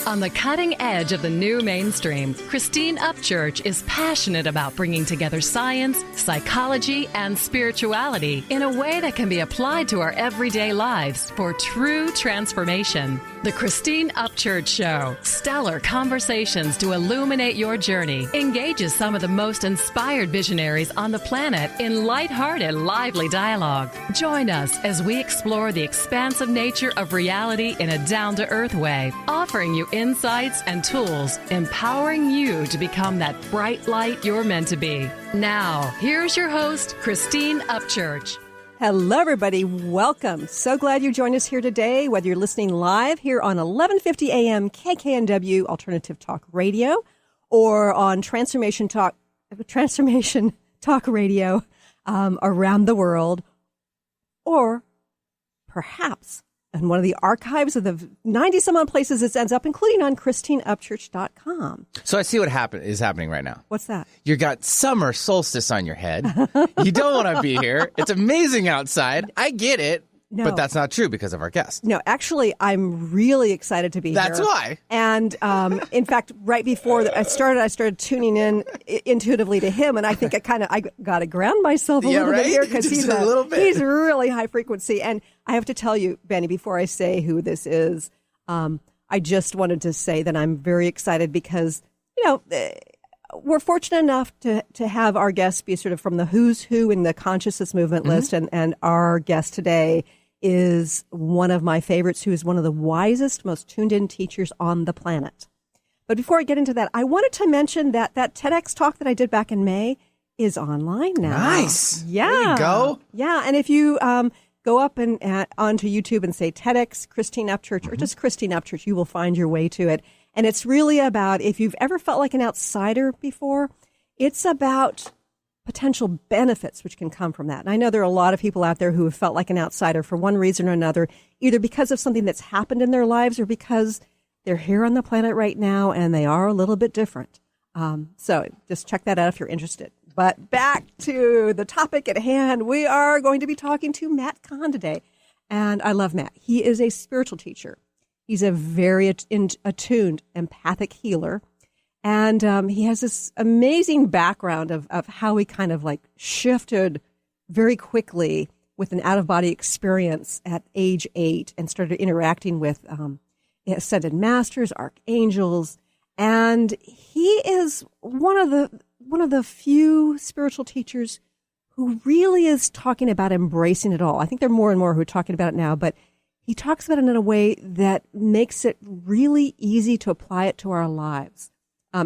On the cutting edge of the new mainstream, Christine Upchurch is passionate about bringing together science, psychology, and spirituality in a way that can be applied to our everyday lives for true transformation. The Christine Upchurch Show, stellar conversations to illuminate your journey, engages some of the most inspired visionaries on the planet in lighthearted, lively dialogue. Join us as we explore the expansive nature of reality in a down-to-earth way, offering you insights and tools, empowering you to become that bright light you're meant to be. Now, here's your host, Christine Upchurch. Hello, everybody. Welcome. So glad you joined us here today, whether you're listening live here on 1150 AM KKNW Alternative Talk Radio or on Transformation Talk Radio around the world, or perhaps in one of the archives of the 90-some-odd places it ends up, including on ChristineUpchurch.com. So I see what is happening right now. What's that? You got summer solstice on your head. You don't want to be here. It's amazing outside. I get it. No. But that's not true because of our guest. No, actually, I'm really excited to be here. That's why. And in fact, right before I started tuning in intuitively to him, and I think I got to ground myself a little bit here because he's really high frequency. And I have to tell you, Benny, before I say who this is, I just wanted to say that I'm very excited because, we're fortunate enough to have our guests be sort of from the who's who in the consciousness movement list, and our guest today is one of my favorites, who is one of the wisest, most tuned-in teachers on the planet. But before I get into that, I wanted to mention that TEDx talk that I did back in May is online now. Nice. Yeah. There you go. Yeah, and if you go up and onto YouTube and say TEDx Christine Upchurch or just Christine Upchurch, you will find your way to it. And it's really about, if you've ever felt like an outsider before, it's about potential benefits which can come from that. And I know there are a lot of people out there who have felt like an outsider for one reason or another, either because of something that's happened in their lives or because they're here on the planet right now and they are a little bit different. So just check that out if you're interested. But back to the topic at hand, we are going to be talking to Matt Kahn today. And I love Matt. He is a spiritual teacher. He's a very attuned, empathic healer. And he has this amazing background of how he kind of like shifted very quickly with an out-of-body experience at age 8 and started interacting with ascended masters, archangels. And he is one of the few spiritual teachers who really is talking about embracing it all. I think there are more and more who are talking about it now, but he talks about it in a way that makes it really easy to apply it to our lives.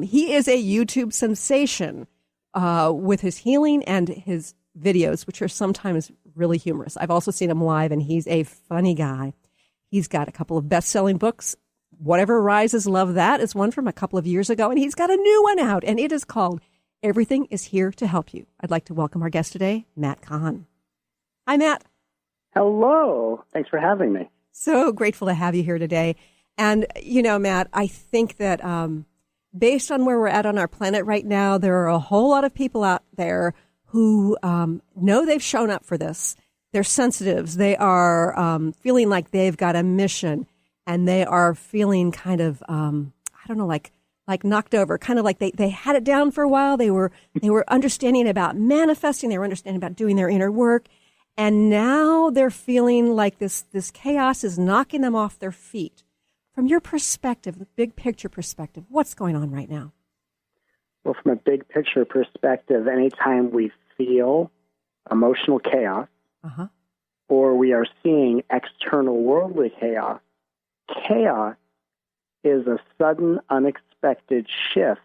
He is a YouTube sensation with his healing and his videos, which are sometimes really humorous. I've also seen him live, and he's a funny guy. He's got a couple of best-selling books. Whatever Rises, Love That is one from a couple of years ago, and he's got a new one out, and it is called Everything is Here to Help You. I'd like to welcome our guest today, Matt Kahn. Hi, Matt. Hello. Thanks for having me. So grateful to have you here today. And, Matt, I think that based on where we're at on our planet right now, there are a whole lot of people out there who know they've shown up for this. They're sensitives. They are feeling like they've got a mission, and they are feeling kind of, like knocked over, kind of like they had it down for a while. They were understanding about manifesting. They were understanding about doing their inner work. And now they're feeling like this chaos is knocking them off their feet. From your perspective, the big picture perspective, what's going on right now? Well, from a big picture perspective, anytime we feel emotional chaos or we are seeing external worldly chaos is a sudden, unexpected shift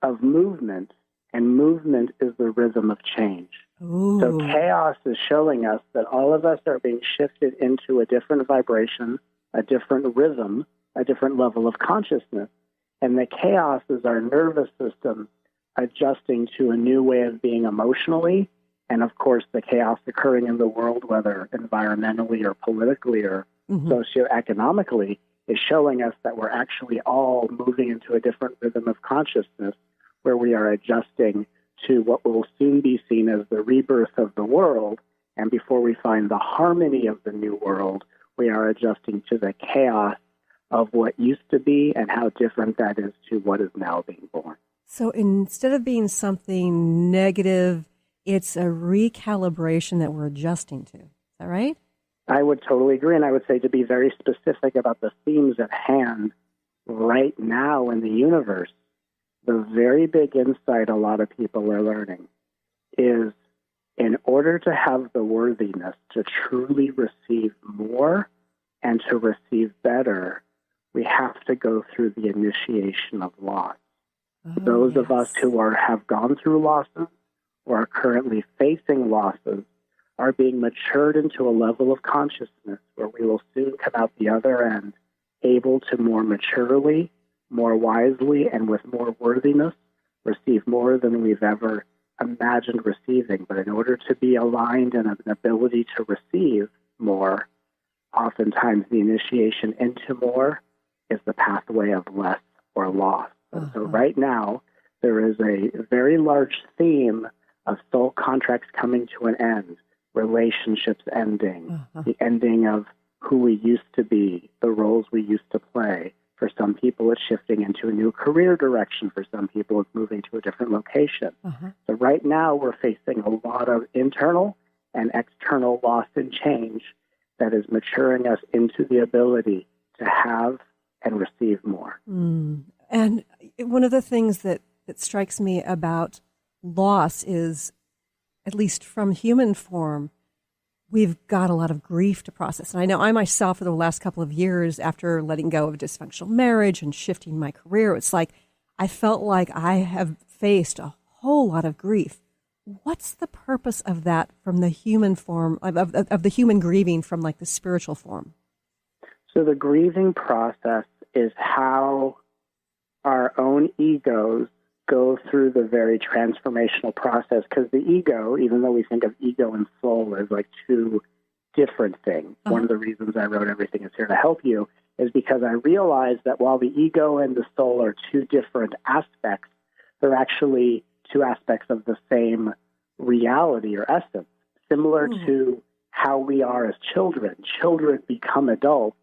of movement, and movement is the rhythm of change. Ooh. So chaos is showing us that all of us are being shifted into a different vibration, a different rhythm, a different level of consciousness. And the chaos is our nervous system adjusting to a new way of being emotionally. And of course, the chaos occurring in the world, whether environmentally or politically or socioeconomically, is showing us that we're actually all moving into a different rhythm of consciousness where we are adjusting to what will soon be seen as the rebirth of the world. And before we find the harmony of the new world, we are adjusting to the chaos of what used to be and how different that is to what is now being born. So instead of being something negative, it's a recalibration that we're adjusting to. Is that right? I would totally agree, and I would say to be very specific about the themes at hand right now in the universe, the very big insight a lot of people are learning is in order to have the worthiness to truly receive more and to receive better, we have to go through the initiation of loss. Those of us who have gone through losses or are currently facing losses are being matured into a level of consciousness where we will soon come out the other end able to more maturely, more wisely, and with more worthiness receive more than we've ever imagined receiving. But in order to be aligned in an ability to receive more, oftentimes the initiation into more is the pathway of less or loss. And so right now, there is a very large theme of soul contracts coming to an end, relationships ending, the ending of who we used to be, the roles we used to play. For some people, it's shifting into a new career direction. For some people, it's moving to a different location. So right now, we're facing a lot of internal and external loss and change that is maturing us into the ability to have and receive more. And one of the things that strikes me about loss is, at least from human form, we've got a lot of grief to process. And I know I myself, for the last couple of years, after letting go of a dysfunctional marriage and shifting my career, it's like I felt like I have faced a whole lot of grief. What's the purpose of that from the human form, of the human grieving from like the spiritual form? So the grieving process is how our own egos go through the very transformational process, because the ego, even though we think of ego and soul as like two different things, one of the reasons I wrote Everything Is Here to Help You is because I realized that while the ego and the soul are two different aspects, they're actually two aspects of the same reality or essence, similar to how we are as children. Children become adults,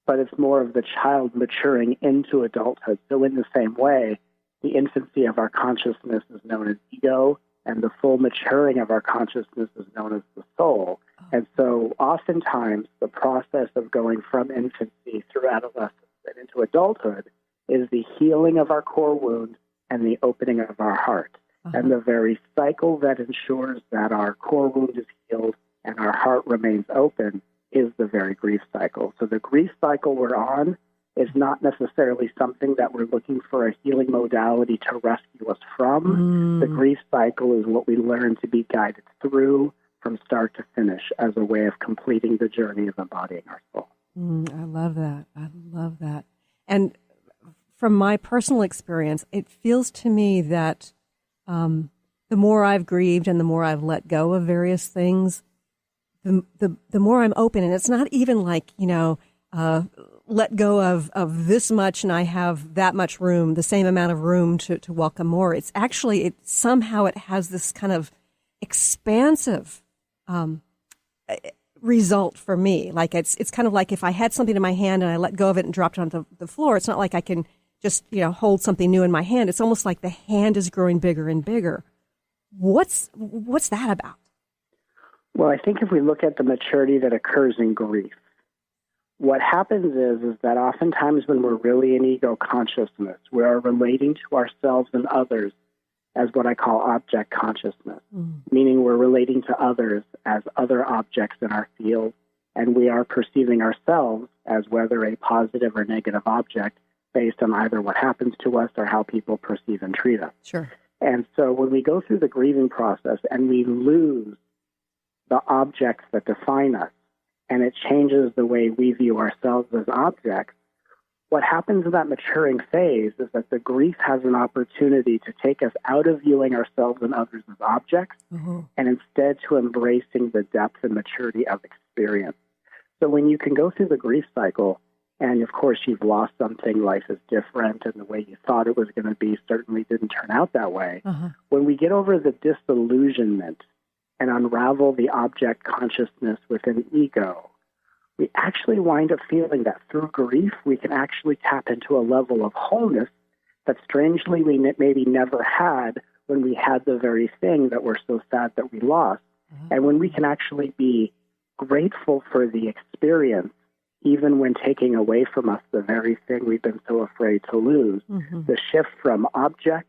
but it's more of the child maturing into adulthood. So in the same way, the infancy of our consciousness is known as ego, and the full maturing of our consciousness is known as the soul. And so oftentimes the process of going from infancy through adolescence and into adulthood is the healing of our core wound and the opening of our heart. And the very cycle that ensures that our core wound is healed and our heart remains open is the very grief cycle. So the grief cycle we're on is not necessarily something that we're looking for a healing modality to rescue us from. The grief cycle is what we learn to be guided through from start to finish as a way of completing the journey of embodying our soul. I love that. I love that. And from my personal experience, it feels to me that the more I've grieved and the more I've let go of various things, the more I'm open. And it's not even like, let go of this much and I have that much room, the same amount of room to welcome more. It's actually, somehow it has this kind of expansive result for me. Like it's kind of like if I had something in my hand and I let go of it and dropped it onto the floor, it's not like I can just, hold something new in my hand. It's almost like the hand is growing bigger and bigger. What's that about? Well, I think if we look at the maturity that occurs in grief, what happens is that oftentimes when we're really in ego consciousness, we are relating to ourselves and others as what I call object consciousness, meaning we're relating to others as other objects in our field, and we are perceiving ourselves as whether a positive or negative object based on either what happens to us or how people perceive and treat us. Sure. And so when we go through the grieving process and we lose the objects that define us, and it changes the way we view ourselves as objects, what happens in that maturing phase is that the grief has an opportunity to take us out of viewing ourselves and others as objects and instead to embracing the depth and maturity of experience. So when you can go through the grief cycle, and of course you've lost something, life is different, and the way you thought it was going to be certainly didn't turn out that way. When we get over the disillusionment and unravel the object consciousness within ego, we actually wind up feeling that through grief, we can actually tap into a level of wholeness that strangely we maybe never had when we had the very thing that we're so sad that we lost. And when we can actually be grateful for the experience, even when taking away from us the very thing we've been so afraid to lose, the shift from object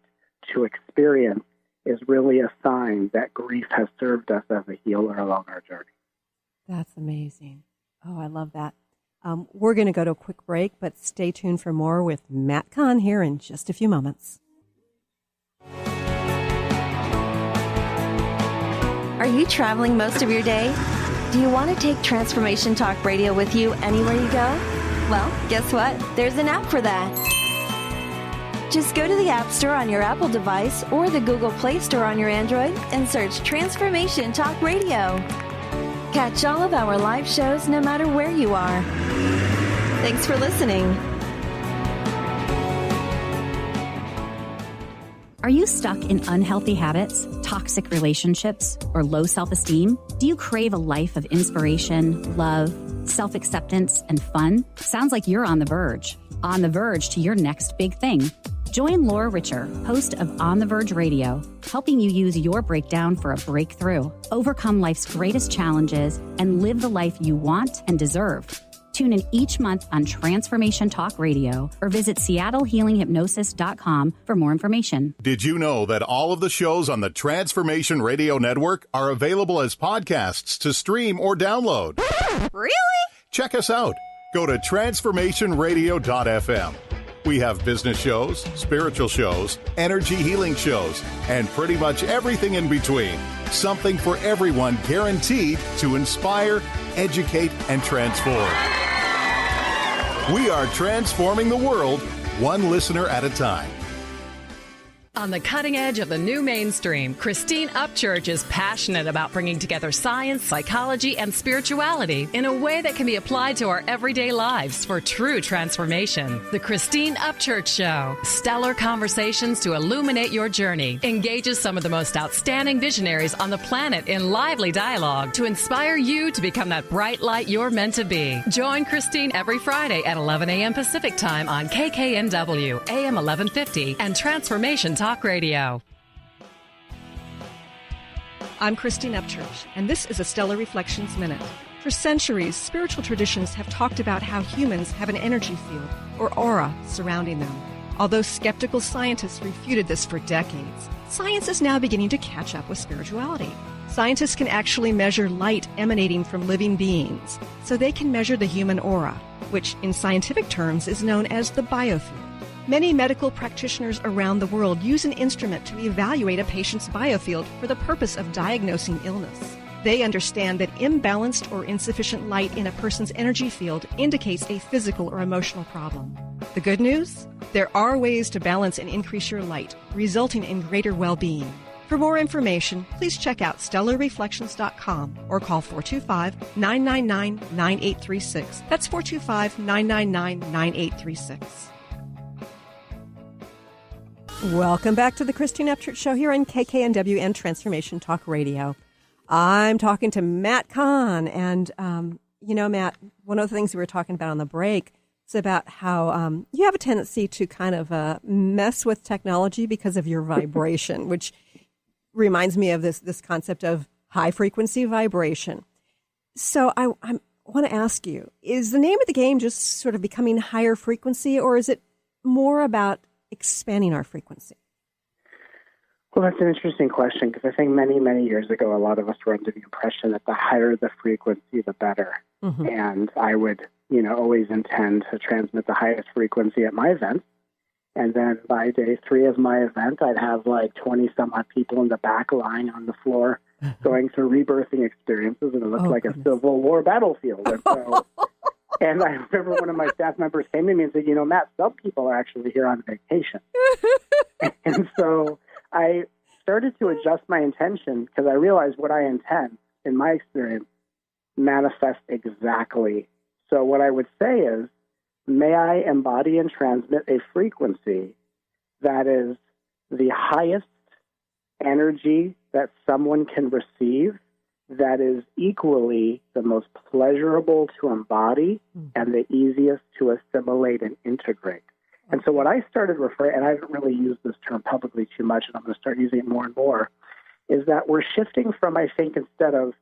to experience is really a sign that grief has served us as a healer along our journey. That's amazing. Oh, I love that. We're going to go to a quick break, but stay tuned for more with Matt Kahn here in just a few moments. Are you traveling most of your day? Do you want to take Transformation Talk Radio with you anywhere you go? Well, guess what? There's an app for that. Just go to the App Store on your Apple device or the Google Play Store on your Android and search Transformation Talk Radio. Catch all of our live shows no matter where you are. Thanks for listening. Are you stuck in unhealthy habits, toxic relationships, or low self-esteem? Do you crave a life of inspiration, love, self-acceptance, and fun? Sounds like you're on the verge to your next big thing. Join Laura Richer, host of On the Verge Radio, helping you use your breakdown for a breakthrough, overcome life's greatest challenges, and live the life you want and deserve. Tune in each month on Transformation Talk Radio or visit SeattleHealingHypnosis.com for more information. Did you know that all of the shows on the Transformation Radio Network are available as podcasts to stream or download? Really? Check us out. Go to transformationradio.fm. We have business shows, spiritual shows, energy healing shows, and pretty much everything in between. Something for everyone, guaranteed to inspire, educate, and transform. We are transforming the world, one listener at a time. On the cutting edge of the new mainstream, Christine Upchurch is passionate about bringing together science, psychology, and spirituality in a way that can be applied to our everyday lives for true transformation. The Christine Upchurch Show, stellar conversations to illuminate your journey, engages some of the most outstanding visionaries on the planet in lively dialogue to inspire you to become that bright light you're meant to be. Join Christine every Friday at 11 a.m. Pacific Time on KKNW, AM 1150, and Transformation Talk Radio. I'm Christine Upchurch, and this is a Stellar Reflections Minute. For centuries, spiritual traditions have talked about how humans have an energy field, or aura, surrounding them. Although skeptical scientists refuted this for decades, science is now beginning to catch up with spirituality. Scientists can actually measure light emanating from living beings, so they can measure the human aura, which in scientific terms is known as the biofield. Many medical practitioners around the world use an instrument to evaluate a patient's biofield for the purpose of diagnosing illness. They understand that imbalanced or insufficient light in a person's energy field indicates a physical or emotional problem. The good news? There are ways to balance and increase your light, resulting in greater well-being. For more information, please check out stellarreflections.com or call 425-999-9836. That's 425-999-9836. Welcome back to the Christine Upchurch Show here on KKNW and Transformation Talk Radio. I'm talking to Matt Kahn, and Matt, one of the things we were talking about on the break is about how you have a tendency to kind of mess with technology because of your vibration, which reminds me of this concept of high frequency vibration. So I want to ask you, is the name of the game just sort of becoming higher frequency, or is it more about expanding our frequency? Well, that's an interesting question, because I think many, many years ago, a lot of us were under the impression that the higher the frequency, the better. Mm-hmm. And I would, always intend to transmit the highest frequency at my events. And then by day 3 of my event, I'd have like 20 some odd people in the back lying on the floor going through rebirthing experiences, and it looked like goodness. A Civil War battlefield. And so, and I remember one of my staff members came to me and said, Matt, some people are actually here on vacation. And so I started to adjust my intention, because I realized what I intend, in my experience, manifests exactly. So what I would say is, may I embody and transmit a frequency that is the highest energy that someone can receive that is equally the most pleasurable to embody and the easiest to assimilate and integrate. And so what I started referring, and I haven't really used this term publicly too much, and I'm going to start using it more and more, is that we're shifting from, I think, instead of,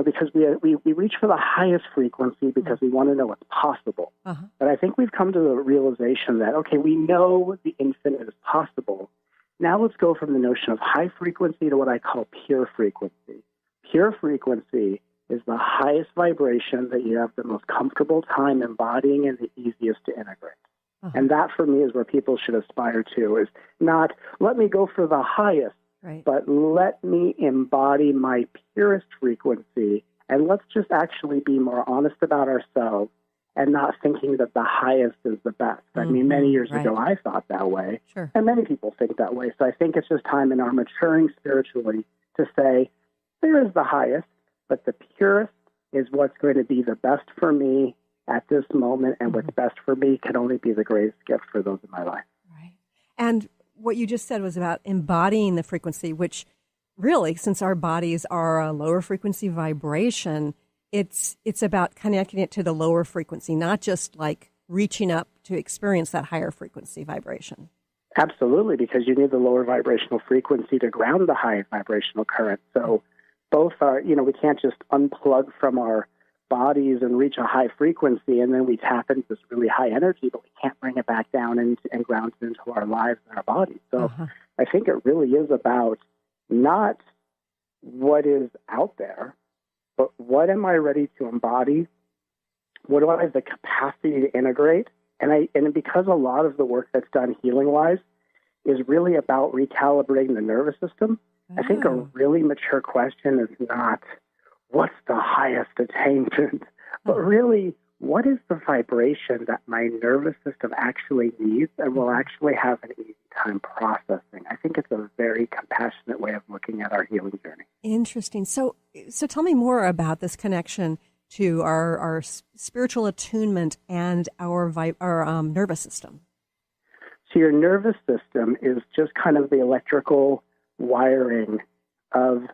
because we reach for the highest frequency because we want to know what's possible. But I think we've come to the realization that, okay, we know the infinite is possible. Now let's go from the notion of high frequency to what I call pure frequency. Pure frequency is the highest vibration that you have the most comfortable time embodying and the easiest to integrate. And that, for me, is where people should aspire to, is not, let me go for the highest, but let me embody my purest frequency, and let's just actually be more honest about ourselves and not thinking that the highest is the best. I mean, many years ago, I thought that way, and many people think that way. So I think it's just time in our maturing spiritually to say, there is the highest, but the purest is what's going to be the best for me at this moment, and what's best for me can only be the greatest gift for those in my life. Right. And what you just said was about embodying the frequency, which really, since our bodies are a lower frequency vibration, it's about connecting it to the lower frequency, not just like reaching up to experience that higher frequency vibration. Absolutely, because you need the lower vibrational frequency to ground the high vibrational current. So both are, we can't just unplug from our bodies and reach a high frequency and then we tap into this really high energy, but we can't bring it back down and ground it into our lives and our bodies. So I think it really is about not what is out there, but what am I ready to embody? What do I have the capacity to integrate? And because a lot of the work that's done healing-wise is really about recalibrating the nervous system, I think a really mature question is not, what's the highest attainment? But really, what is the vibration that my nervous system actually needs and will actually have an easy time processing? I think it's a very compassionate way of looking at our healing journey. Interesting. So tell me more about this connection to our spiritual attunement and our nervous system. So your nervous system is just kind of the electrical wiring of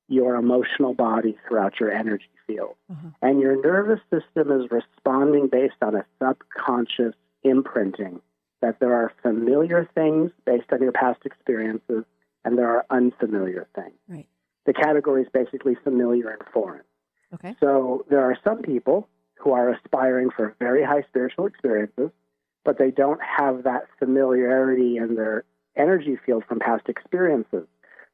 your emotional body throughout your energy field. And your nervous system is responding based on a subconscious imprinting that there are familiar things based on your past experiences and there are unfamiliar things. Right. The category is basically familiar and foreign. Okay. So there are some people who are aspiring for very high spiritual experiences, but they don't have that familiarity in their energy field from past experiences.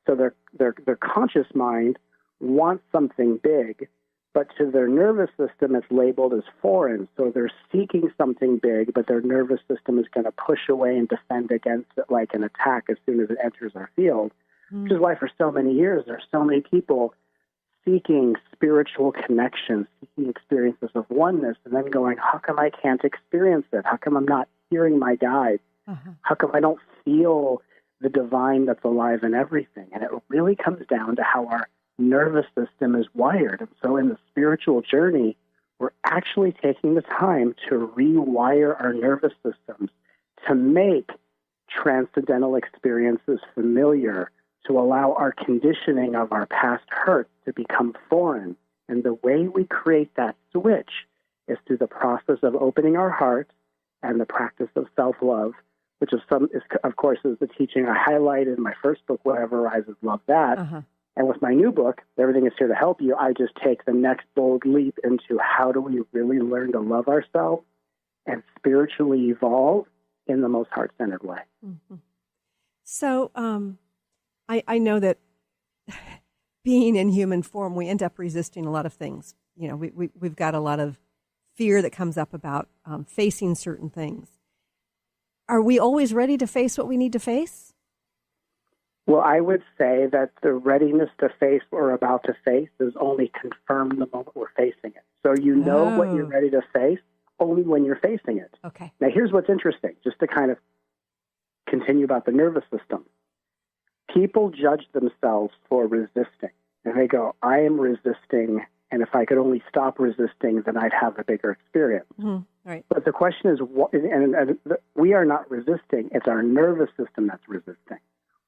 So their conscious mind wants something big, but to their nervous system it's labeled as foreign. So they're seeking something big, but their nervous system is going to push away and defend against it like an attack as soon as it enters our field. Which is why for so many years there are so many people seeking spiritual connections, seeking experiences of oneness, and then going, how come I can't experience it? How come I'm not hearing my guides? How come I don't feel the divine that's alive in everything? And it really comes down to how our nervous system is wired. And so in the spiritual journey, we're actually taking the time to rewire our nervous systems to make transcendental experiences familiar, to allow our conditioning of our past hurts to become foreign. And the way we create that switch is through the process of opening our heart and the practice of self-love, which of course, is the teaching I highlighted in my first book, Whatever Arises, Love That. And with my new book, Everything is Here to Help You, I just take the next bold leap into how do we really learn to love ourselves and spiritually evolve in the most heart-centered way. So I know that being in human form, we end up resisting a lot of things. We've got a lot of fear that comes up about facing certain things. Are we always ready to face what we need to face? Well, I would say that the readiness to face what we're about to face is only confirmed the moment we're facing it. So you know what you're ready to face only when you're facing it. Okay. Now, here's what's interesting, just to kind of continue about the nervous system. People judge themselves for resisting. And they go, I am resisting, and if I could only stop resisting, then I'd have a bigger experience. Right. But the question is, we are not resisting. It's our nervous system that's resisting.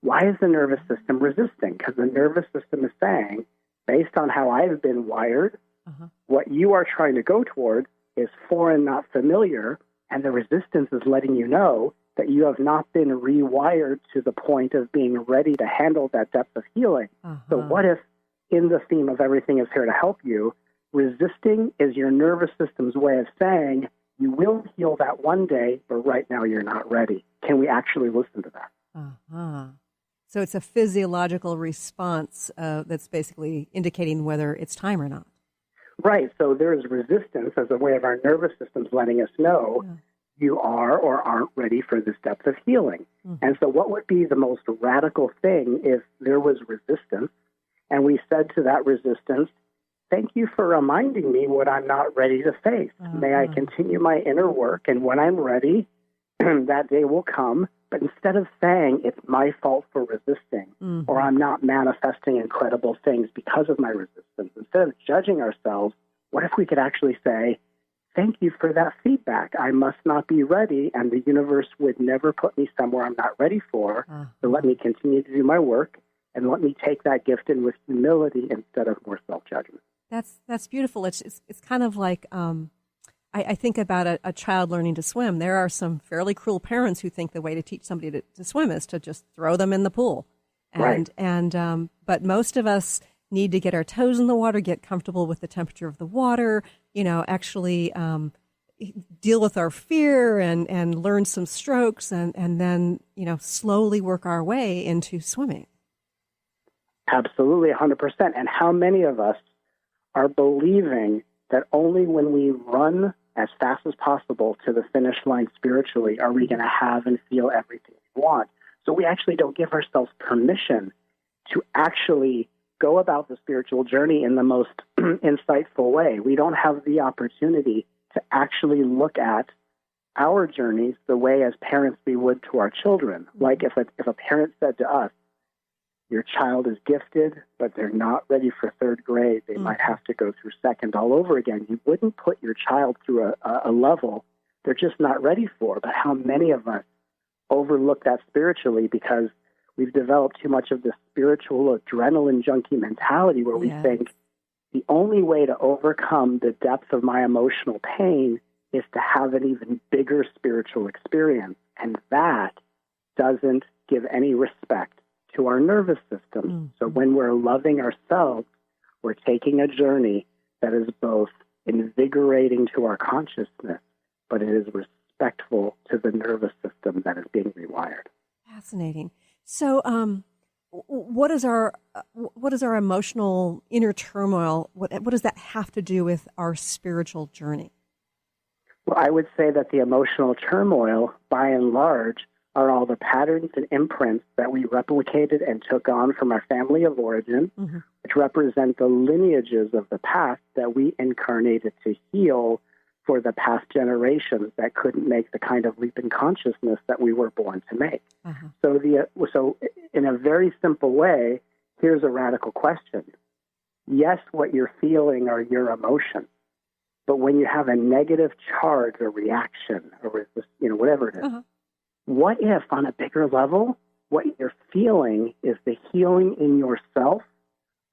Why is the nervous system resisting? Because the nervous system is saying, based on how I've been wired, what you are trying to go toward is foreign, not familiar, and the resistance is letting you know that you have not been rewired to the point of being ready to handle that depth of healing. So what if, in the theme of everything is here to help you, resisting is your nervous system's way of saying, you will heal that one day, but right now you're not ready. Can we actually listen to that? So it's a physiological response that's basically indicating whether it's time or not. Right. So there is resistance as a way of our nervous systems letting us know you are or aren't ready for this depth of healing. And so what would be the most radical thing if there was resistance and we said to that resistance, thank you for reminding me what I'm not ready to face. May I continue my inner work, and when I'm ready, that day will come. But instead of saying it's my fault for resisting or I'm not manifesting incredible things because of my resistance, instead of judging ourselves, what if we could actually say, thank you for that feedback. I must not be ready, and the universe would never put me somewhere I'm not ready for. So let me continue to do my work, and let me take that gift in with humility instead of more self-judgment. That's beautiful. It's kind of like I think about a child learning to swim. There are some fairly cruel parents who think the way to teach somebody to swim is to just throw them in the pool. But most of us need to get our toes in the water, get comfortable with the temperature of the water, actually deal with our fear and learn some strokes and then, slowly work our way into swimming. Absolutely, 100%. And how many of us are believing that only when we run as fast as possible to the finish line spiritually are we going to have and feel everything we want? So we actually don't give ourselves permission to actually go about the spiritual journey in the most insightful way. We don't have the opportunity to actually look at our journeys the way as parents we would to our children. Like if a parent said to us, your child is gifted, but they're not ready for third grade. They might have to go through second all over again. You wouldn't put your child through a level they're just not ready for. But how many of us overlook that spiritually because we've developed too much of this spiritual adrenaline junkie mentality where we think the only way to overcome the depth of my emotional pain is to have an even bigger spiritual experience. And that doesn't give any respect to our nervous system. So when we're loving ourselves, we're taking a journey that is both invigorating to our consciousness, but it is respectful to the nervous system that is being rewired. Fascinating. So what is our emotional inner turmoil? What does that have to do with our spiritual journey? Well, I would say that the emotional turmoil, by and large, are all the patterns and imprints that we replicated and took on from our family of origin, which represent the lineages of the past that we incarnated to heal for the past generations that couldn't make the kind of leap in consciousness that we were born to make. So in a very simple way, here's a radical question. Yes, what you're feeling are your emotions, but when you have a negative charge or reaction or whatever it is, what if, on a bigger level, what you're feeling is the healing in yourself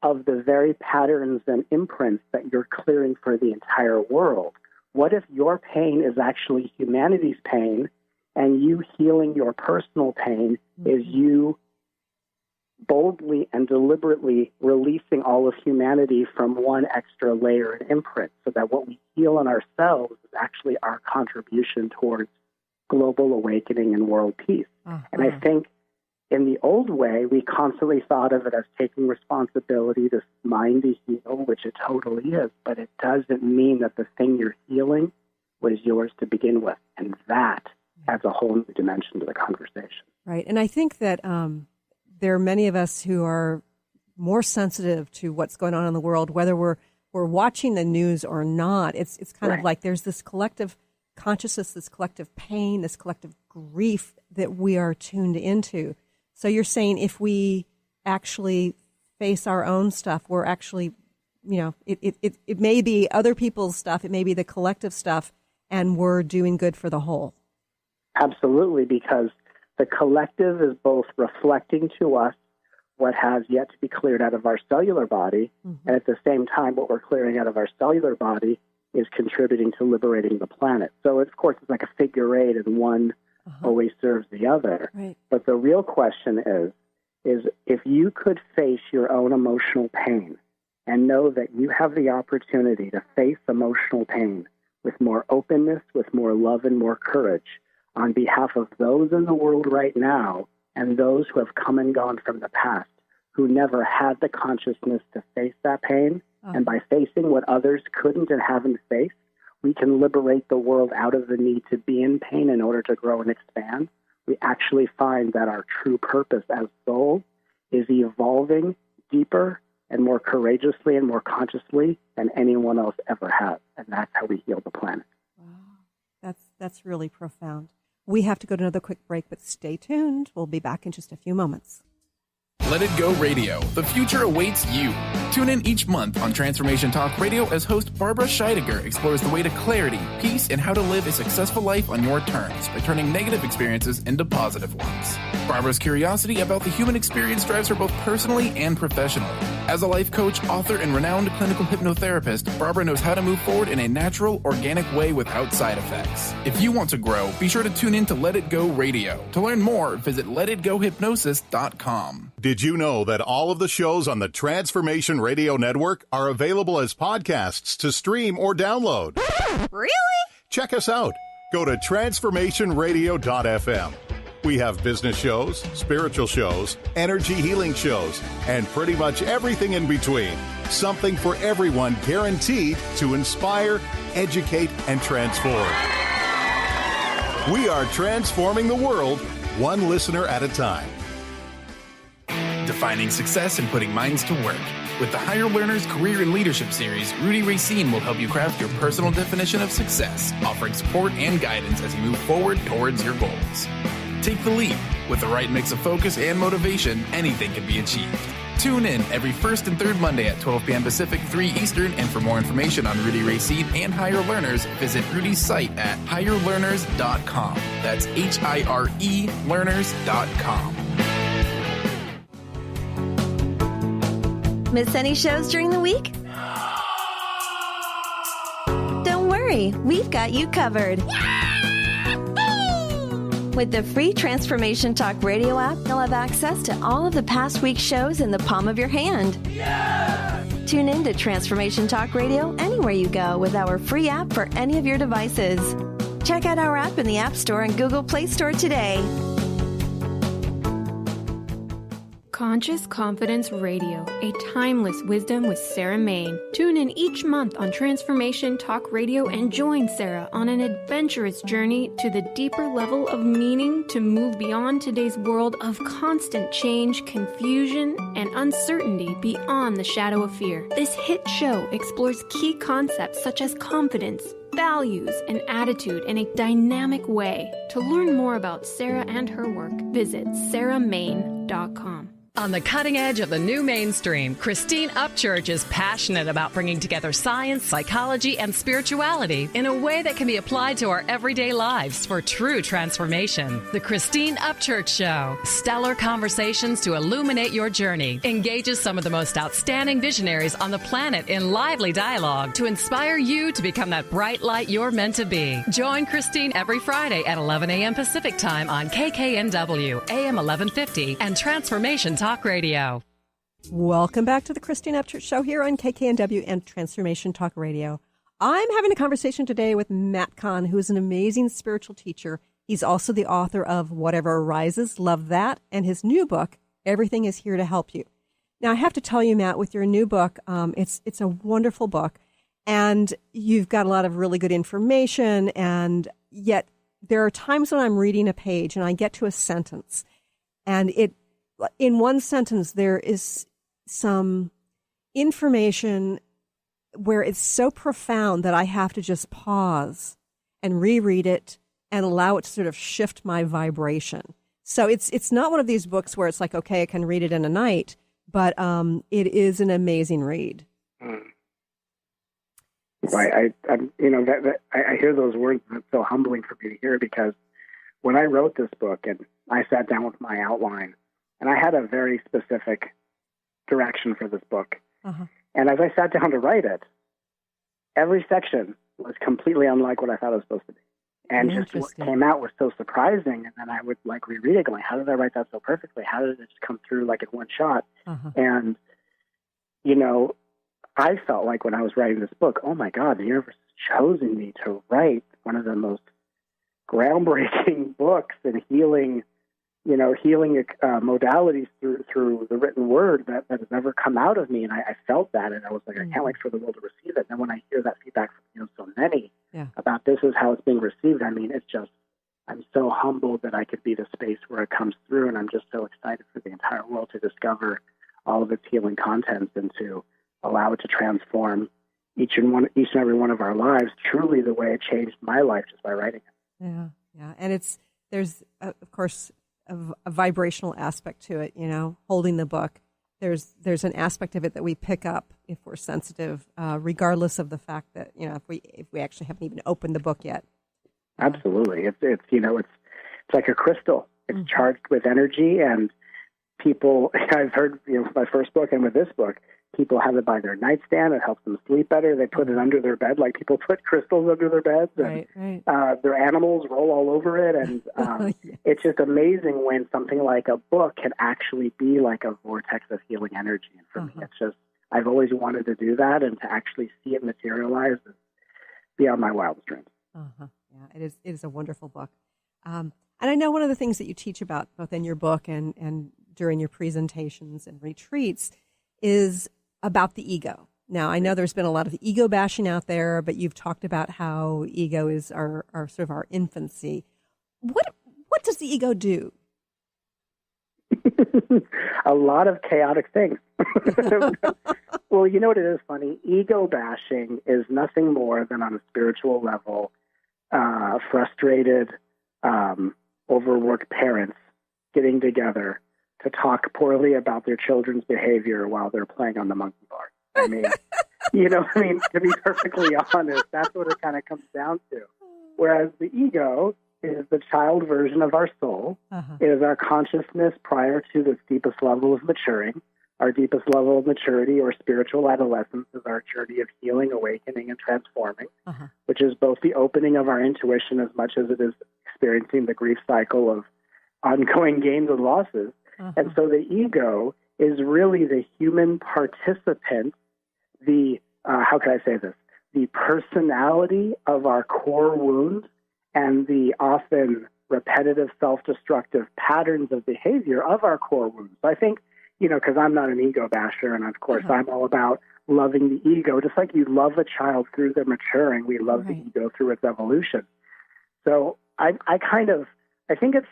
of the very patterns and imprints that you're clearing for the entire world? What if your pain is actually humanity's pain, and you healing your personal pain is you boldly and deliberately releasing all of humanity from one extra layer and imprint, so that what we heal in ourselves is actually our contribution towards global awakening and world peace. And I think in the old way, we constantly thought of it as taking responsibility to mind to heal, which it totally is, but it doesn't mean that the thing you're healing was yours to begin with. And that adds a whole new dimension to the conversation. Right. And I think that there are many of us who are more sensitive to what's going on in the world, whether we're watching the news or not. It's kind of like there's this collective consciousness, this collective pain, this collective grief that we are tuned into. So you're saying if we actually face our own stuff, we're actually, it may be other people's stuff, it may be the collective stuff, and we're doing good for the whole. Absolutely, because the collective is both reflecting to us what has yet to be cleared out of our cellular body. Mm-hmm. And at the same time, what we're clearing out of our cellular body is contributing to liberating the planet. So, of course, it's like a figure eight, and one always serves the other. Right. But the real question is if you could face your own emotional pain and know that you have the opportunity to face emotional pain with more openness, with more love, and more courage on behalf of those in the world right now and those who have come and gone from the past, who never had the consciousness to face that pain. And by facing what others couldn't and haven't faced, we can liberate the world out of the need to be in pain in order to grow and expand. We actually find that our true purpose as souls is evolving deeper and more courageously and more consciously than anyone else ever has. And that's how we heal the planet. Wow. That's really profound. We have to go to another quick break, but stay tuned. We'll be back in just a few moments. Let It Go Radio. The future awaits you. Tune in each month on Transformation Talk Radio as host Barbara Scheidegger explores the way to clarity, peace, and how to live a successful life on your terms by turning negative experiences into positive ones. Barbara's curiosity about the human experience drives her both personally and professionally. As a life coach, author, and renowned clinical hypnotherapist, Barbara knows how to move forward in a natural, organic way without side effects. If you want to grow, be sure to tune in to Let It Go Radio. To learn more, visit letitgohypnosis.com. Did you know that all of the shows on the Transformation Radio Network are available as podcasts to stream or download? Really? Check us out. Go to transformationradio.fm. We have business shows, spiritual shows, energy healing shows, and pretty much everything in between. Something for everyone, guaranteed to inspire, educate, and transform. We are transforming the world, one listener at a time. Defining success and putting minds to work. With the Higher Learners Career and Leadership Series, Rudy Racine will help you craft your personal definition of success, offering support and guidance as you move forward towards your goals. Take the leap. With the right mix of focus and motivation, anything can be achieved. Tune in every first and third Monday at 12 p.m. Pacific, 3 Eastern, and for more information on Rudy Racine and Higher Learners, visit Rudy's site at higherlearners.com. That's HIRE learners.com. Miss any shows during the week? Don't worry, we've got you covered. With the free Transformation Talk Radio app, you'll have access to all of the past week's shows in the palm of your hand. Tune in to Transformation Talk Radio anywhere you go with our free app for any of your devices. Check out our app in the App Store and Google Play Store today. Conscious Confidence Radio, a timeless wisdom with Sarah Main. Tune in each month on Transformation Talk Radio and join Sarah on an adventurous journey to the deeper level of meaning to move beyond today's world of constant change, confusion, and uncertainty beyond the shadow of fear. This hit show explores key concepts such as confidence, values, and attitude in a dynamic way. To learn more about Sarah and her work, visit sarahmain.com. On the cutting edge of the new mainstream, Christine Upchurch is passionate about bringing together science, psychology, and spirituality in a way that can be applied to our everyday lives for true transformation. The Christine Upchurch Show, stellar conversations to illuminate your journey, engages some of the most outstanding visionaries on the planet in lively dialogue to inspire you to become that bright light you're meant to be. Join Christine every Friday at 11 a.m. Pacific Time on KKNW, AM 1150, and Transformation Talk Radio. Welcome back to the Christine Upchurch Show here on KKNW and Transformation Talk Radio. I'm having a conversation today with Matt Kahn, who is an amazing spiritual teacher. He's also the author of Whatever Arises, Love That, and his new book, Everything is Here to Help You. Now, I have to tell you, Matt, with your new book, it's a wonderful book, and you've got a lot of really good information, and yet there are times when I'm reading a page and I get to a sentence, and in one sentence, there is some information where it's so profound that I have to just pause and reread it and allow it to sort of shift my vibration. So it's not one of these books where it's like, okay, I can read it in a night, but it is an amazing read. Right. I hear those words, and it's so humbling for me to hear, because when I wrote this book and I sat down with my outline, And I had a very specific direction for this book. Uh-huh. And as I sat down to write it, every section was completely unlike what I thought it was supposed to be. And just what came out was so surprising. And then I would like reread it going, how did I write that so perfectly? How did it just come through like in one shot? Uh-huh. And, you know, I felt like when I was writing this book, oh my God, the universe has chosen me to write one of the most groundbreaking books in healing modalities through the written word that has ever come out of me. And I felt that, and I was like, I can't wait for the world to receive it. And then when I hear that feedback from so many about this is how it's being received, I mean, it's just, I'm so humbled that I could be the space where it comes through, and I'm just so excited for the entire world to discover all of its healing contents and to allow it to transform each and every one of our lives, truly the way it changed my life just by writing it. Yeah. And there's, of course, a vibrational aspect to it, holding the book. There's an aspect of it that we pick up if we're sensitive, regardless of the fact that, if we actually haven't even opened the book yet. Absolutely. It's like a crystal. It's charged with energy, and people, I've heard, with my first book and with this book, people have it by their nightstand. It helps them sleep better. They put it under their bed, like people put crystals under their beds. And, right. Their animals roll all over it. And Yes. It's just amazing when something like a book can actually be like a vortex of healing energy. And for me, it's just, I've always wanted to do that, and to actually see it materialize is beyond my wildest dreams. Yeah, it is a wonderful book. And I know one of the things that you teach about both in your book and during your presentations and retreats is about the ego. Now, I know there's been a lot of ego bashing out there, but you've talked about how ego is our sort of our infancy. What does the ego do? A lot of chaotic things. Well, you know what, it is funny? Ego bashing is nothing more than, on a spiritual level, frustrated, overworked parents getting together to talk poorly about their children's behavior while they're playing on the monkey bar. I mean, to be perfectly honest, that's what it kind of comes down to. Whereas the ego is the child version of our soul. It is our consciousness prior to the deepest level of maturing. Our deepest level of maturity or spiritual adolescence is our journey of healing, awakening, and transforming, which is both the opening of our intuition as much as it is experiencing the grief cycle of ongoing gains and losses. And so the ego is really the human participant, how can I say this? The personality of our core wounds and the often repetitive self-destructive patterns of behavior of our core wounds. So I think, because I'm not an ego basher, and of course I'm all about loving the ego, just like you love a child through their maturing, we love the ego through its evolution. So I think it's,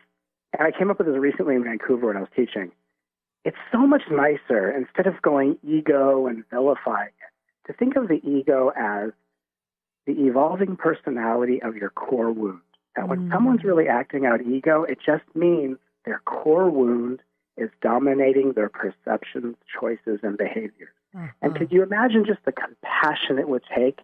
and I came up with this recently in Vancouver when I was teaching, it's so much nicer, instead of going ego and vilifying it, to think of the ego as the evolving personality of your core wound. That when someone's really acting out ego, it just means their core wound is dominating their perceptions, choices, and behaviors. And could you imagine just the compassion it would take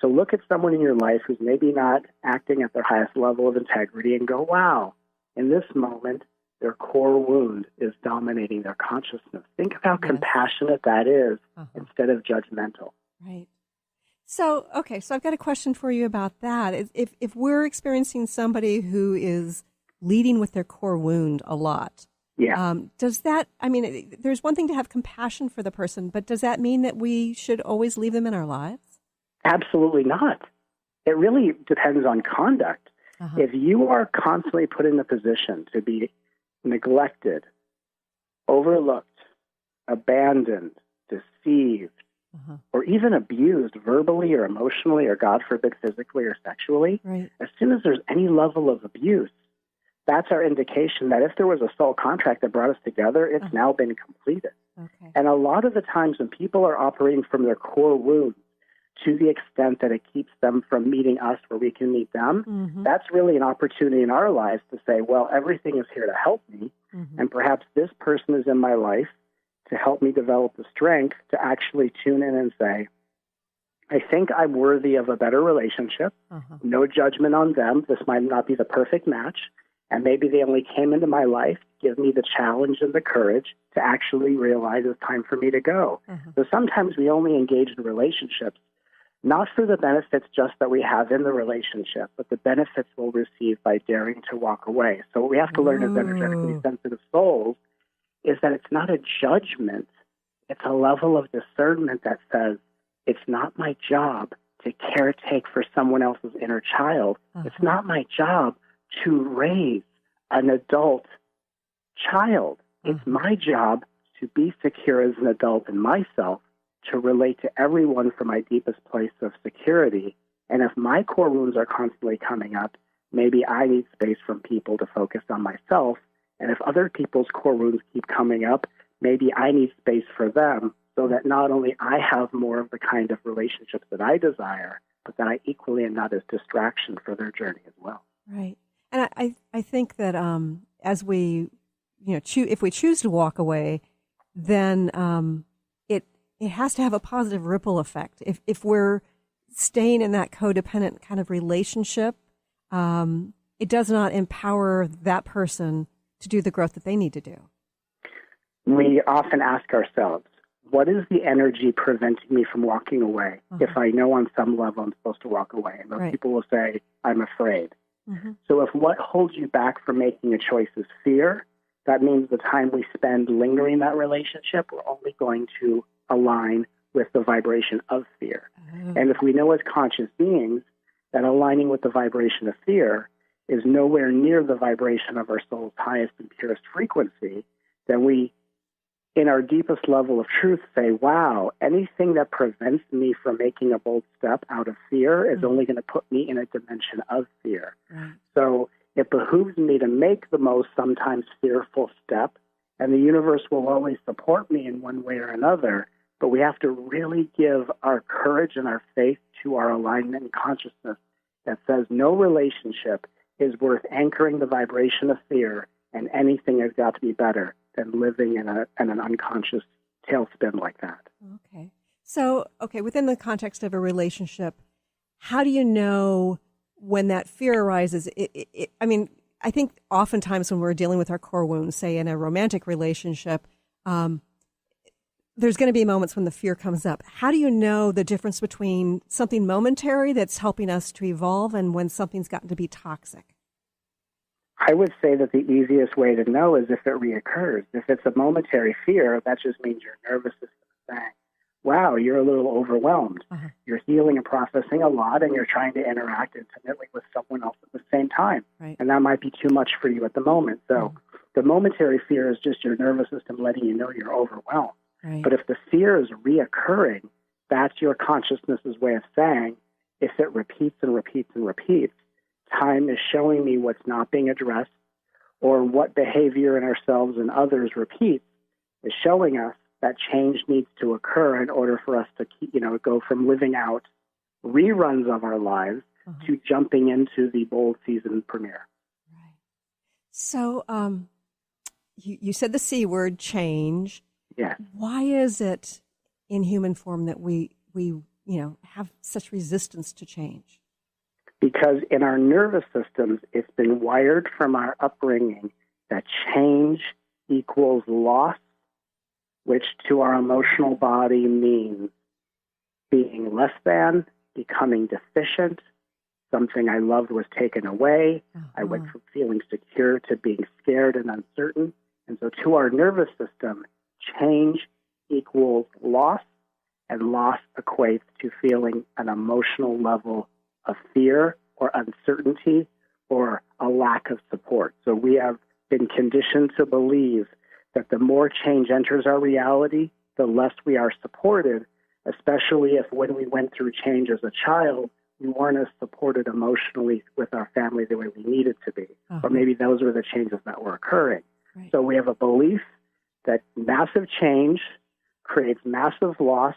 to look at someone in your life who's maybe not acting at their highest level of integrity and go, wow, in this moment, their core wound is dominating their consciousness. Think of how compassionate that is instead of judgmental. Right. So I've got a question for you about that. If we're experiencing somebody who is leading with their core wound a lot, does that, there's one thing to have compassion for the person, but does that mean that we should always leave them in our lives? Absolutely not. It really depends on conduct. If you are constantly put in a position to be neglected, overlooked, abandoned, deceived, or even abused verbally or emotionally or, God forbid, physically or sexually, as soon as there's any level of abuse, that's our indication that if there was a soul contract that brought us together, it's now been completed. And a lot of the times when people are operating from their core wounds to the extent that it keeps them from meeting us where we can meet them, that's really an opportunity in our lives to say, well, everything is here to help me, and perhaps this person is in my life to help me develop the strength to actually tune in and say, I think I'm worthy of a better relationship. No judgment on them. This might not be the perfect match. And maybe they only came into my life to give me the challenge and the courage to actually realize it's time for me to go. So sometimes we only engage in relationships, not for the benefits just that we have in the relationship, but the benefits we'll receive by daring to walk away. So what we have to learn as energetically sensitive souls is that it's not a judgment. It's a level of discernment that says, it's not my job to caretake for someone else's inner child. It's not my job to raise an adult child. It's my job to be secure as an adult in myself, to relate to everyone from my deepest place of security. And if my core wounds are constantly coming up, maybe I need space from people to focus on myself. And if other people's core wounds keep coming up, maybe I need space for them, so that not only I have more of the kind of relationships that I desire, but that I equally am not as distraction for their journey as well. Right. And I think that as we, if we choose to walk away, then it has to have a positive ripple effect. If we're staying in that codependent kind of relationship, it does not empower that person to do the growth that they need to do. We often ask ourselves, what is the energy preventing me from walking away if I know on some level I'm supposed to walk away? And most people will say, I'm afraid. So if what holds you back from making a choice is fear, that means the time we spend lingering in that relationship, we're only going to align with the vibration of fear. And if we know as conscious beings that aligning with the vibration of fear is nowhere near the vibration of our soul's highest and purest frequency, then we, in our deepest level of truth, say, wow, anything that prevents me from making a bold step out of fear is only going to put me in a dimension of fear. So it behooves me to make the most sometimes fearful step, and the universe will always support me in one way or another, but we have to really give our courage and our faith to our alignment and consciousness that says no relationship is worth anchoring the vibration of fear, and anything has got to be better than living in an unconscious tailspin like that. Okay. So, within the context of a relationship, how do you know when that fear arises? I think oftentimes when we're dealing with our core wounds, say in a romantic relationship, there's going to be moments when the fear comes up. How do you know the difference between something momentary that's helping us to evolve and when something's gotten to be toxic? I would say that the easiest way to know is if it reoccurs. If it's a momentary fear, that just means your nervous system is saying, wow, you're a little overwhelmed. You're healing and processing a lot, and you're trying to interact intimately with someone else at the same time. And that might be too much for you at the moment. So the momentary fear is just your nervous system letting you know you're overwhelmed. But if the fear is reoccurring, that's your consciousness's way of saying, if it repeats and repeats and repeats, time is showing me what's not being addressed, or what behavior in ourselves and others repeats is showing us that change needs to occur in order for us to keep, go from living out reruns of our lives to jumping into the bold season premiere. So you said the C word, change. Yeah. Why is it in human form that we have such resistance to change? Because in our nervous systems, it's been wired from our upbringing that change equals loss, which to our emotional body means being less than, becoming deficient, something I loved was taken away. I went from feeling secure to being scared and uncertain. And so to our nervous system, change equals loss, and loss equates to feeling an emotional level of fear or uncertainty or a lack of support. So we have been conditioned to believe that the more change enters our reality, the less we are supported, especially if when we went through change as a child, we weren't as supported emotionally with our family the way we needed to be. Or maybe those were the changes that were occurring. So we have a belief that massive change creates massive loss,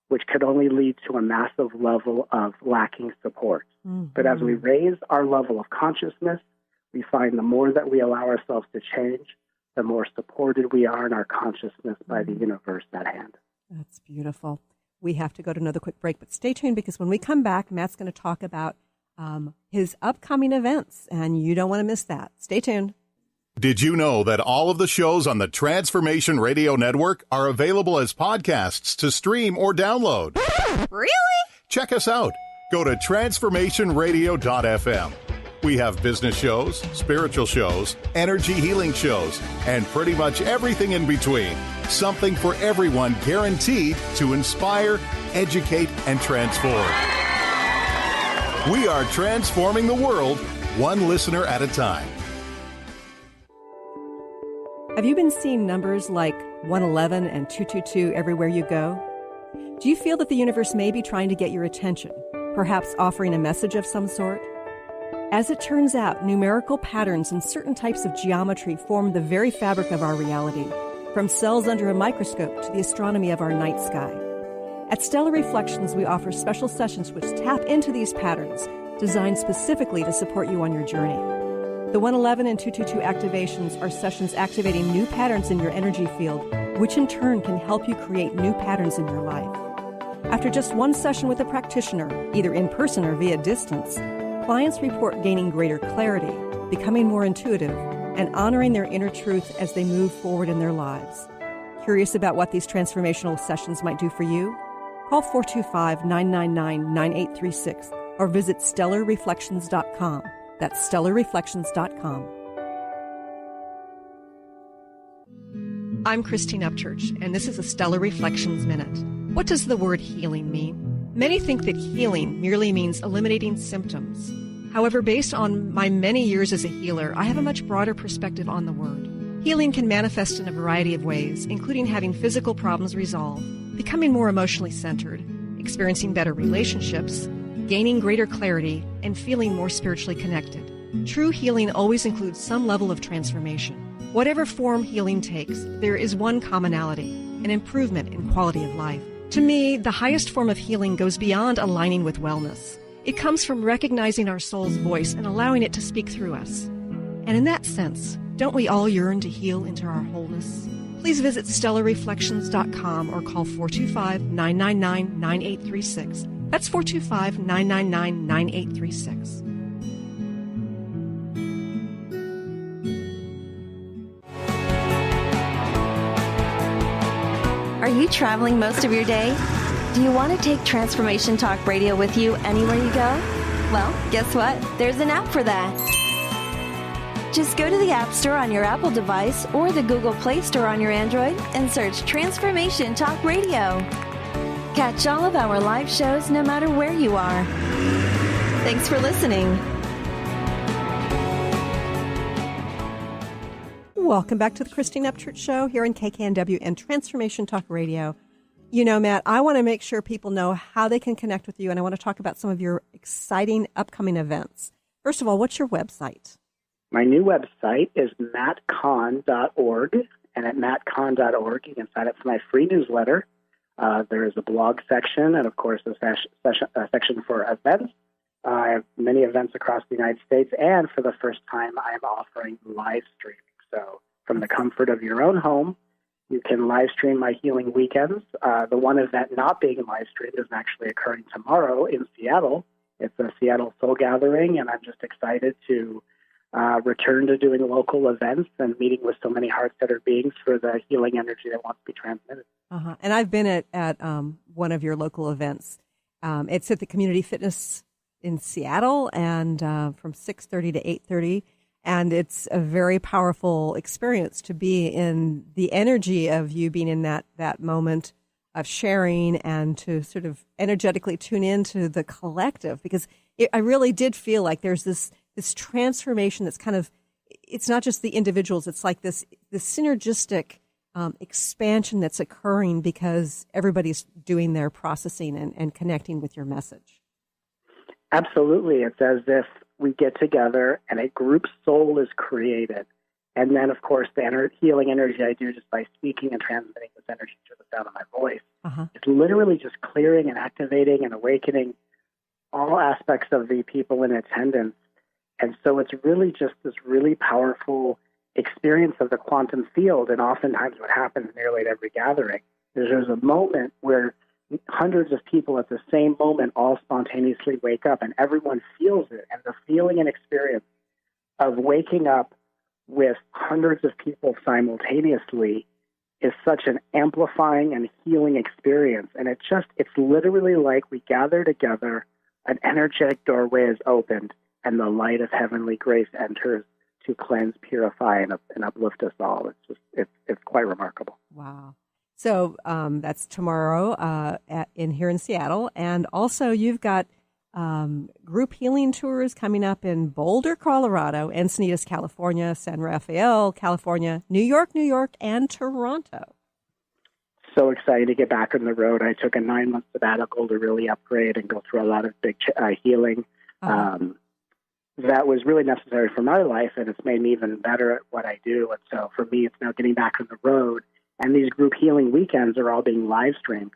which could only lead to a massive level of lacking support. But as we raise our level of consciousness, we find the more that we allow ourselves to change, the more supported we are in our consciousness by the universe at hand. That's beautiful. We have to go to another quick break, but stay tuned because when we come back, Matt's going to talk about his upcoming events, and you don't want to miss that. Stay tuned. Did you know that all of the shows on the Transformation Radio Network are available as podcasts to stream or download? Really? Check us out. Go to transformationradio.fm. We have business shows, spiritual shows, energy healing shows, and pretty much everything in between. Something for everyone, guaranteed to inspire, educate, and transform. We are transforming the world, one listener at a time. Have you been seeing numbers like 111 and 222 everywhere you go? Do you feel that the universe may be trying to get your attention, perhaps offering a message of some sort? As it turns out, numerical patterns and certain types of geometry form the very fabric of our reality, from cells under a microscope to the astronomy of our night sky. At Stellar Reflections, we offer special sessions which tap into these patterns, designed specifically to support you on your journey. The 111 and 222 activations are sessions activating new patterns in your energy field, which in turn can help you create new patterns in your life. After just one session with a practitioner, either in person or via distance, clients report gaining greater clarity, becoming more intuitive, and honoring their inner truth as they move forward in their lives. Curious about what these transformational sessions might do for you? Call 425-999-9836 or visit stellarreflections.com. That's stellarreflections.com. I'm Christine Upchurch, and this is a Stellar Reflections Minute. What does the word healing mean? Many think that healing merely means eliminating symptoms. However, based on my many years as a healer, I have a much broader perspective on the word. Healing can manifest in a variety of ways, including having physical problems resolved, becoming more emotionally centered, experiencing better relationships, gaining greater clarity, and feeling more spiritually connected. True healing always includes some level of transformation. Whatever form healing takes, there is one commonality, an improvement in quality of life. To me, the highest form of healing goes beyond aligning with wellness. It comes from recognizing our soul's voice and allowing it to speak through us. And in that sense, don't we all yearn to heal into our wholeness? Please visit stellarreflections.com or call 425-999-9836. That's 425-999-9836. Are you traveling most of your day? Do you want to take Transformation Talk Radio with you anywhere you go? Well, guess what? There's an app for that. Just go to the App Store on your Apple device or the Google Play Store on your Android and search Transformation Talk Radio. Catch all of our live shows no matter where you are. Thanks for listening. Welcome back to the Christine Upchurch Show here on KKNW and Transformation Talk Radio. You know, Matt, I want to make sure people know how they can connect with you, and I want to talk about some of your exciting upcoming events. First of all, what's your website? My new website is mattkahn.org, and at mattkahn.org you can sign up for my free newsletter. There is a blog section and, of course, a section for events. I have many events across the United States, and for the first time, I am offering live streaming. So from the comfort of your own home, you can live stream my healing weekends. The one event not being live streamed is actually occurring tomorrow in Seattle. It's a Seattle Soul Gathering, and I'm just excited to return to doing local events and meeting with so many heart-centered beings for the healing energy that wants to be transmitted. And I've been at one of your local events. It's at the Community Fitness in Seattle, and from 6:30 to 8:30. And it's a very powerful experience to be in the energy of you being in that moment of sharing and to sort of energetically tune into the collective, because I really did feel like there's this transformation that's kind of, it's not just the individuals, it's like this synergistic expansion that's occurring because everybody's doing their processing and connecting with your message. Absolutely. It's as if we get together and a group soul is created. And then, of course, the healing energy I do just by speaking and transmitting this energy through the sound of my voice. It's literally just clearing and activating and awakening all aspects of the people in attendance. And so it's really just this really powerful experience of the quantum field. And oftentimes what happens nearly at every gathering is there's a moment where hundreds of people at the same moment all spontaneously wake up, and everyone feels it. And the feeling and experience of waking up with hundreds of people simultaneously is such an amplifying and healing experience. And it's literally like we gather together, an energetic doorway is opened, and the light of heavenly grace enters to cleanse, purify, and uplift us all. It's quite remarkable. Wow. So that's tomorrow here in Seattle. And also you've got group healing tours coming up in Boulder, Colorado, Encinitas, California, San Rafael, California, New York, and Toronto. So excited to get back on the road. I took a 9-month sabbatical to really upgrade and go through a lot of big healing. That was really necessary for my life, and it's made me even better at what I do. And so for me, it's now getting back on the road. And these group healing weekends are all being live streamed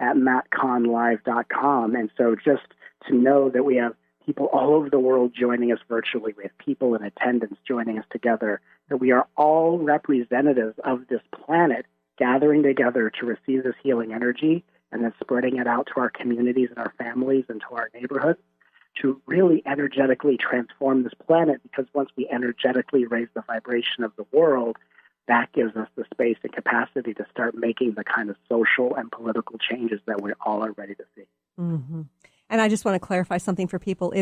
at mattkahnlive.com. And so just to know that we have people all over the world joining us virtually, we have people in attendance joining us together, that we are all representatives of this planet gathering together to receive this healing energy and then spreading it out to our communities and our families and to our neighborhoods to really energetically transform this planet, because once we energetically raise the vibration of the world, that gives us the space and capacity to start making the kind of social and political changes that we all are ready to see. Mm-hmm. And I just want to clarify something for people.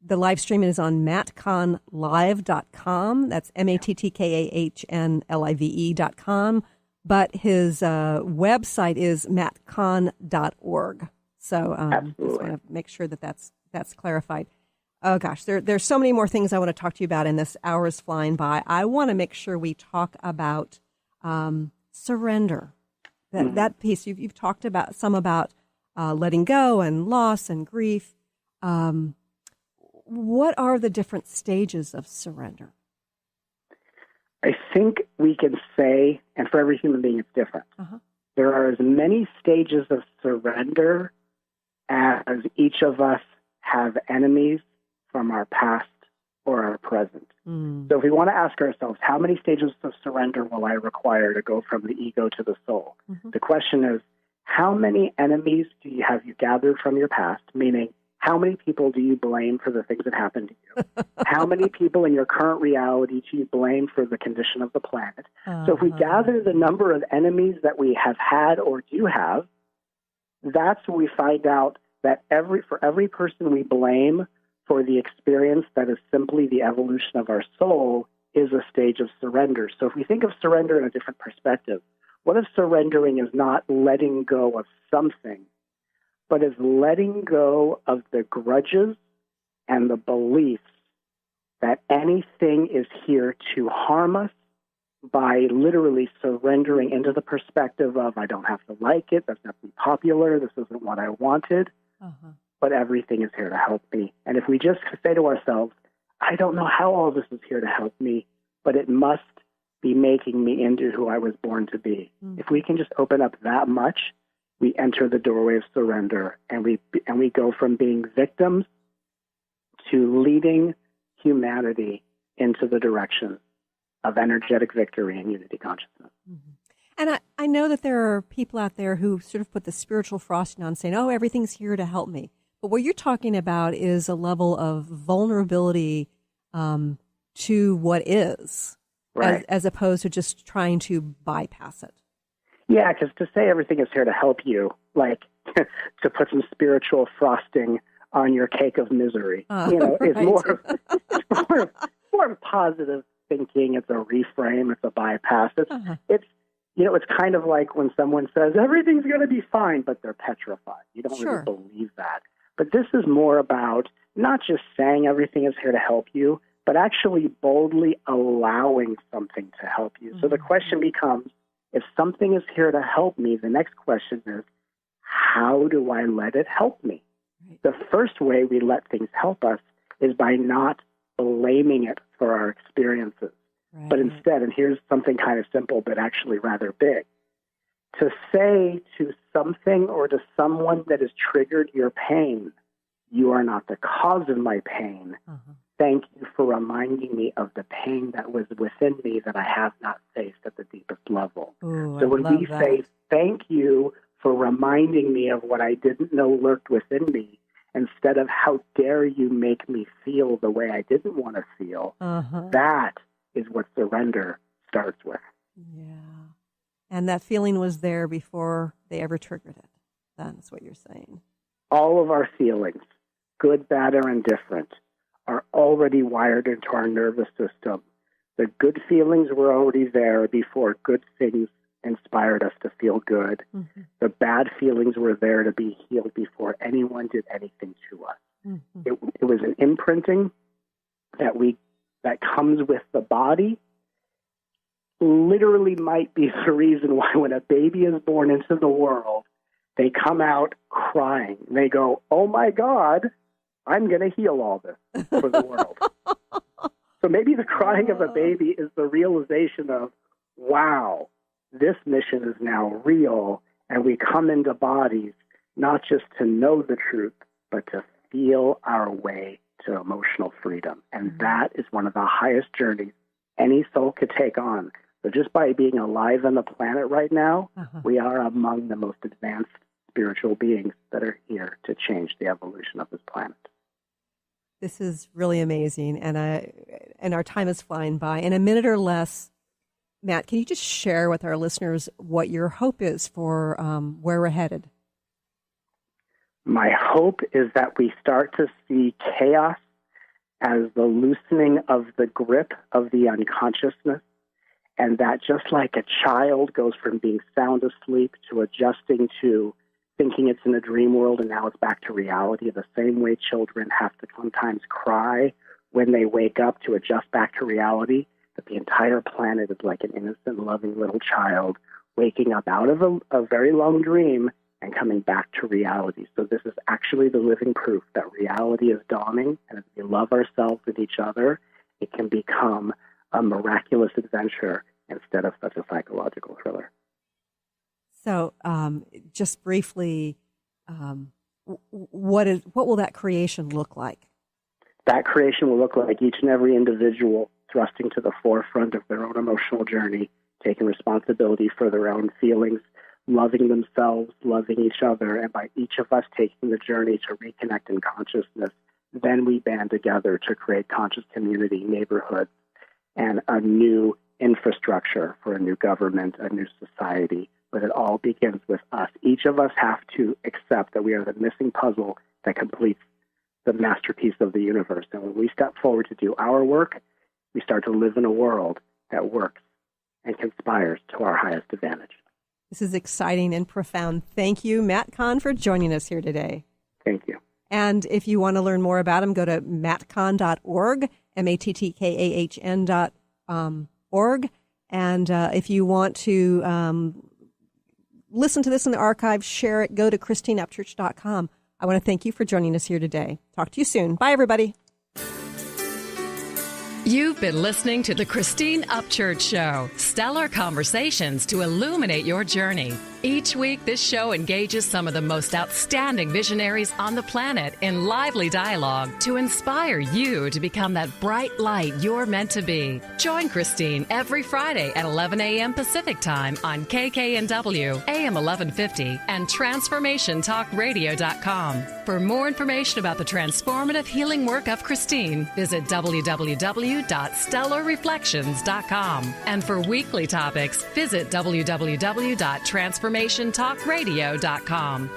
The live stream is on mattkahnlive.com. That's MattKahnlive.com. But his website is mattkahn.org. So I just want to make sure that that's clarified. Oh, gosh, there's so many more things I want to talk to you about, and this hour is flying by. I want to make sure we talk about surrender. That piece, you've talked about some about letting go and loss and grief. What are the different stages of surrender? I think we can say, and for every human being it's different, there are as many stages of surrender as each of us have enemies from our past or our present. So if we want to ask ourselves, how many stages of surrender will I require to go from the ego to the soul? The question is, how many enemies have you gathered from your past? Meaning, how many people do you blame for the things that happened to you? How many people in your current reality do you blame for the condition of the planet? So if we gather the number of enemies that we have had or do have, that's when we find out that for every person we blame for the experience that is simply the evolution of our soul is a stage of surrender. So if we think of surrender in a different perspective, what if surrendering is not letting go of something, but is letting go of the grudges and the beliefs that anything is here to harm us by literally surrendering into the perspective of, I don't have to like it, doesn't have to be popular, this isn't what I wanted, but everything is here to help me. And if we just say to ourselves, I don't know how all this is here to help me, but it must be making me into who I was born to be. If we can just open up that much, we enter the doorway of surrender, and we go from being victims to leading humanity into the direction of energetic victory and unity consciousness. And I know that there are people out there who sort of put the spiritual frosting on, saying, oh, everything's here to help me. But what you're talking about is a level of vulnerability to what is, right, as opposed to just trying to bypass it. Yeah, because to say everything is here to help you, like to put some spiritual frosting on your cake of misery, is more positive thinking. It's a reframe. It's a bypass. It's kind of like when someone says everything's going to be fine, but they're petrified. You don't really believe that. But this is more about not just saying everything is here to help you, but actually boldly allowing something to help you. So the question becomes, if something is here to help me, the next question is, how do I let it help me? The first way we let things help us is by not blaming it for our experiences. But instead, and here's something kind of simple but actually rather big, to say to something or to someone that has triggered your pain, you are not the cause of my pain. Thank you for reminding me of the pain that was within me that I have not faced at the deepest level. So when we say, thank you for reminding me of what I didn't know lurked within me, instead of how dare you make me feel the way I didn't want to feel, that is what surrender starts with. Yeah. And that feeling was there before they ever triggered it. That's what you're saying. All of our feelings, good, bad, or indifferent, are already wired into our nervous system. The good feelings were already there before good things inspired us to feel good. Mm-hmm. The bad feelings were there to be healed before anyone did anything to us. Mm-hmm. It was an imprinting that comes with the body. Literally might be the reason why when a baby is born into the world, they come out crying. They go, oh my God, I'm going to heal all this for the world. So maybe the crying of a baby is the realization of, wow, this mission is now real, and we come into bodies not just to know the truth, but to feel our way to emotional freedom. And that is one of the highest journeys any soul could take on. So just by being alive on the planet right now, we are among the most advanced spiritual beings that are here to change the evolution of this planet. This is really amazing, and our time is flying by. In a minute or less, Matt, can you just share with our listeners what your hope is for where we're headed? My hope is that we start to see chaos as the loosening of the grip of the unconsciousness, and that just like a child goes from being sound asleep to adjusting to thinking it's in a dream world and now it's back to reality, the same way children have to sometimes cry when they wake up to adjust back to reality, that the entire planet is like an innocent, loving little child waking up out of a very long dream and coming back to reality. So this is actually the living proof that reality is dawning, and if we love ourselves and each other, it can become a miraculous adventure instead of such a psychological thriller. So just briefly, what will that creation look like? That creation will look like each and every individual thrusting to the forefront of their own emotional journey, taking responsibility for their own feelings, loving themselves, loving each other, and by each of us taking the journey to reconnect in consciousness, then we band together to create conscious community, neighborhoods, and a new infrastructure for a new government, a new society. But it all begins with us. Each of us have to accept that we are the missing puzzle that completes the masterpiece of the universe. And when we step forward to do our work, we start to live in a world that works and conspires to our highest advantage. This is exciting and profound. Thank you, Matt Kahn, for joining us here today. Thank you. And if you want to learn more about him, go to mattkahn.org, mattkahn.org. And if you want to listen to this in the archive, share it, go to christineupchurch.com. I want to thank you for joining us here today. Talk to you soon. Bye, everybody. You've been listening to the Christine Upchurch Show, stellar conversations to illuminate your journey. Each week, this show engages some of the most outstanding visionaries on the planet in lively dialogue to inspire you to become that bright light you're meant to be. Join Christine every Friday at 11 a.m. Pacific Time on KKNW, AM 1150, and TransformationTalkRadio.com. For more information about the transformative healing work of Christine, visit www.stellarreflections.com. And for weekly topics, visit www.transformationtalkradio.com.